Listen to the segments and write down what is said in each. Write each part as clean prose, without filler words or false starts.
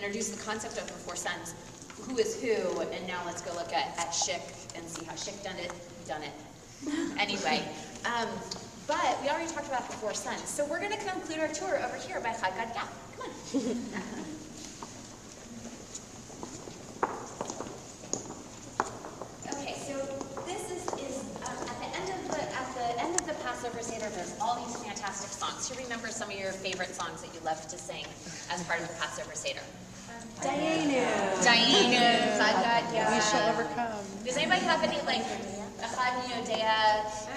introduced the concept of the four sons, who is who, and now let's go look at Szyk and see how Szyk done it. Anyway, but we already talked about the four sons, so we're going to conclude our tour over here by Szyk. Come on. Okay, so this is at the end of the Passover Seder. There's all these fantastic songs. Who remembers some of your favorite songs that you love to sing as part of the Passover Seder? Dayenu, Chag We shall overcome. Does anybody have any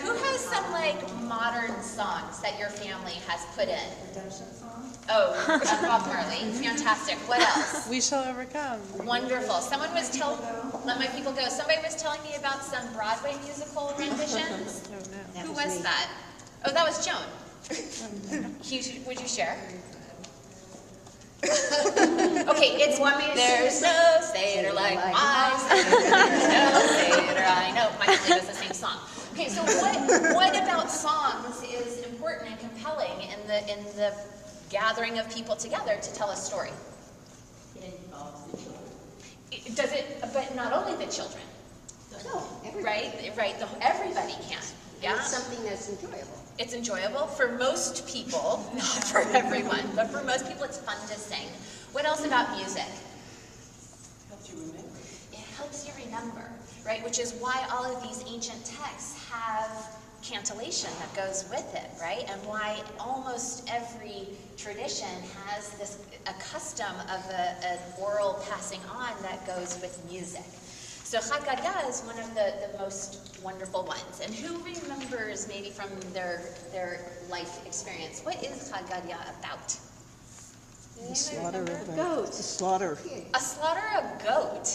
who has some modern songs that your family has put in? Redemption song? Oh, Bob Marley. Fantastic. What else? We shall overcome. Wonderful. Someone was let my people go. Somebody was telling me about some Broadway musical renditions. Oh, no. Who was that? Oh, that was Joan. Would you share? Okay, it's there's no Seder like my Seder. There's no Seder I know. My family does the same song. Okay, so what about songs is important and compelling in the gathering of people together to tell a story? It involves the children. Does it? But not only the children. No, everybody. Right. Everybody can. Yeah. And it's something that's enjoyable. It's enjoyable for most people, not for everyone, but for most people it's fun to sing. What else about music? Helps you remember. It helps you remember, right? Which is why all of these ancient texts have cantillation that goes with it, right? And why almost every tradition has a custom of an oral passing on that goes with music. So Chag Gadya is one of the most wonderful ones. And who remembers maybe from their life experience, what is Chag Gadya about? The slaughter of a Goat. The slaughter. A slaughter of goat.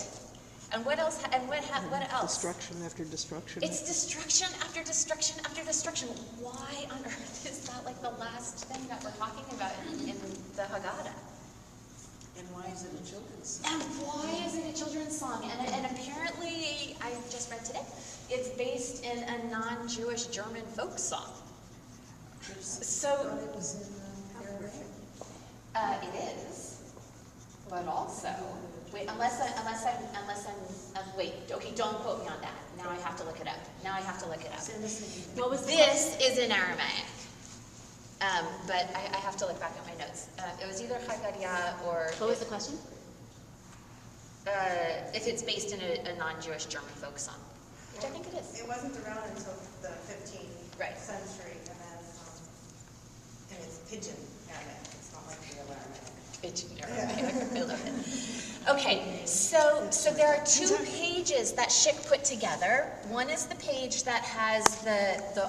And what else? And what else? Destruction after destruction. It's destruction after destruction after destruction. Why on earth is that the last thing that we're talking about in the Haggadah? And why is it a children's song? And why is it a children's song? And apparently, I just read today, it's based in a non-Jewish German folk song. So It was in it is, but also wait. Unless I'm wait. Okay, don't quote me on that. Now I have to look it up. What was this? Is in Aramaic. But I have to look back at my notes. It was either Chag Gadya or... What was the question? If it's based in a non-Jewish German folk song, which I think it is. It wasn't around until the 15th Right. century, and it's pidgin Aramaic. It's not like real Aramaic. Pidgin Aramaic. I love it. Okay, so there are two pages that Szyk put together. One is the page that has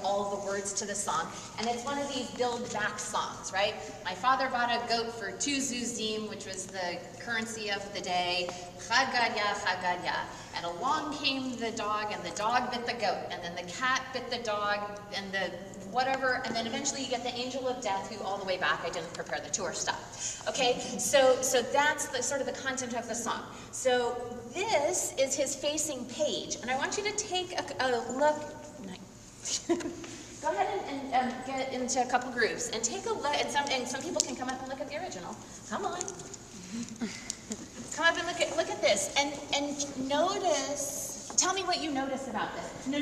all the words to the song, and it's one of these build back songs, right? My father bought a goat for 2 zuzim, which was the currency of the day. Chag Gadya. And along came the dog, and the dog bit the goat, and then the cat bit the dog, and the whatever, and then eventually you get the angel of death who all the way back. I didn't prepare the tour stuff. Okay, so that's sort of the content of the song. So this is his facing page, and I want you to take a look. Go ahead and get into a couple groups and take a look. And some people can come up and look at the original. Come on, come up and look at this and notice. Tell me what you notice about this. No.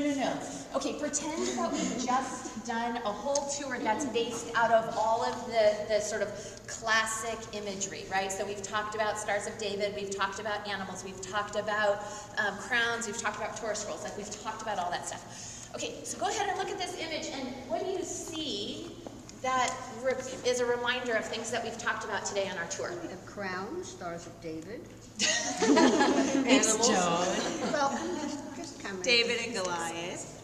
Okay, pretend that we've just done a whole tour that's based out of all of the sort of classic imagery, right? So we've talked about Stars of David, we've talked about animals, we've talked about crowns, we've talked about Torah scrolls, we've talked about all that stuff. Okay, so go ahead and look at this image, and what do you see that is a reminder of things that we've talked about today on our tour? A crown, Stars of David. It's Joan. Well, just come in. David and Goliath.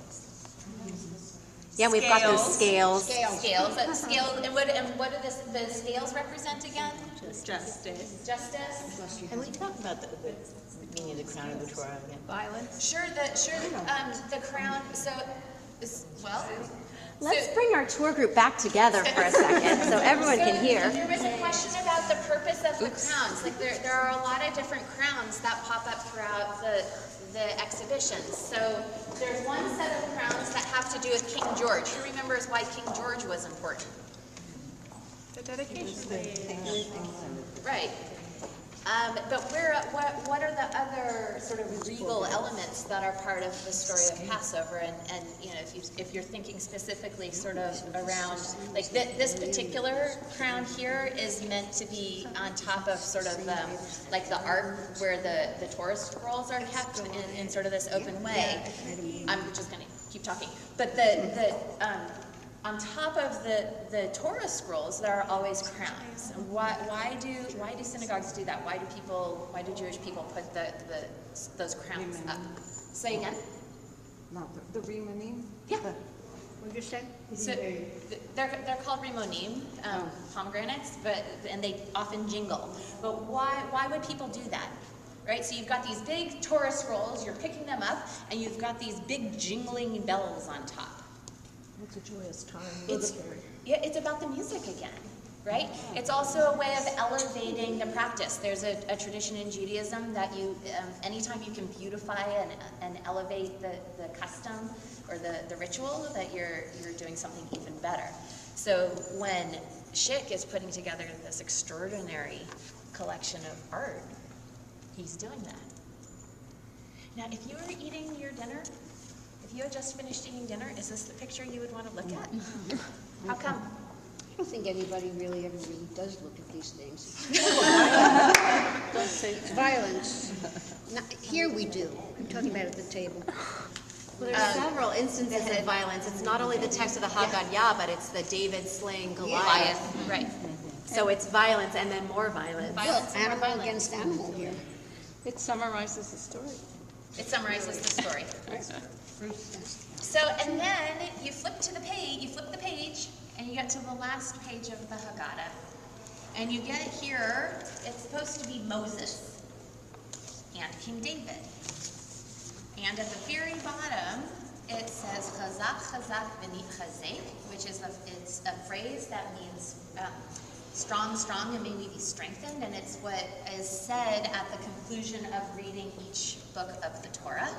Yeah, we've got those scales. Scales. And what do the scales represent again? Justice. Justice. And we talked about the meaning of the crown of the Torah again. Violence. Sure. The crown. Let's bring our tour group back together for a second so everyone can hear. There was a question about the purpose of the crowns. There are a lot of different crowns that pop up throughout the exhibitions. So there's one set of crowns that have to do with King George. Who remembers why King George was important? The dedication. Right. But what are the other sort of regal elements that are part of the story of Passover? And you know, if you're thinking specifically sort of around, like this particular crown here is meant to be on top of sort of like the ark where the Torah scrolls are kept in sort of this open way. I'm just going to keep talking. But on top of the Torah scrolls, there are always crowns. And why do synagogues do that? Why do Jewish people put those crowns up? Say again. Not the Rimonim? Yeah. What'd you say? So they're called rimonim, pomegranates, and they often jingle. But why would people do that? Right? So you've got these big Torah scrolls, you're picking them up, and you've got these big jingling bells on top. It's a joyous time. It's about the music again, right? It's also a way of elevating the practice. There's a tradition in Judaism that anytime you can beautify and elevate the custom or the ritual, that you're doing something even better. So when Szyk is putting together this extraordinary collection of art, he's doing that. Now, if you were eating your dinner, if you had just finished eating dinner, is this the picture you would want to look at? How come? I don't think anybody really ever really does look at these things. It's violence. Here we do. I'm talking about at the table. Well, there's several instances of violence. It's not only the text of the Haggadah, but it's the David slaying Goliath. Right. So it's violence and then more violence. Violence and more Animal violence. against animal here. It summarizes the story. It summarizes the story. So, and then you flip the page, and you get to the last page of the Haggadah. And you get here, it's supposed to be Moses and King David. And at the very bottom, it says Chazak, Chazak, V'ni Chazek, which is it's a phrase that means strong, strong, and may we be strengthened. And it's what is said at the conclusion of reading each book of the Torah.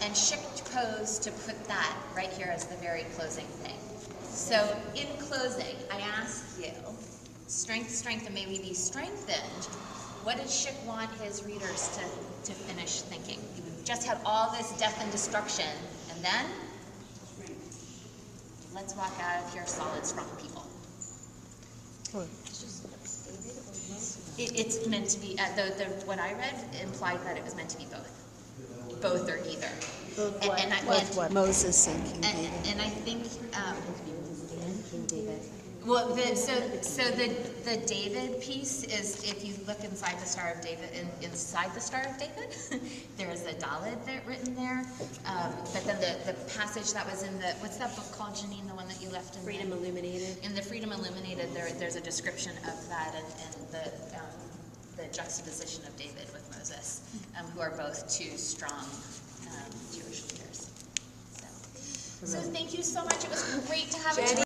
And Szyk chose to put that right here as the very closing thing. So in closing, I ask you, strength, strength, and may we be strengthened. What did Szyk want his readers to finish thinking? You just had all this death and destruction, and then let's walk out of here solid, strong people. It's meant to be, what I read implied that it was meant to be both. Both or either. Moses and King David. And I think, King David. well, the David piece is, if you look inside the Star of David, inside the Star of David, there is a Dalet written there. But then the passage that was in what's that book called, Janine, the one that you left in Freedom Illuminated. In the Freedom Illuminated, there's a description of that and the juxtaposition of David with Moses, who are both two strong Jewish leaders. So thank you so much. It was great to have a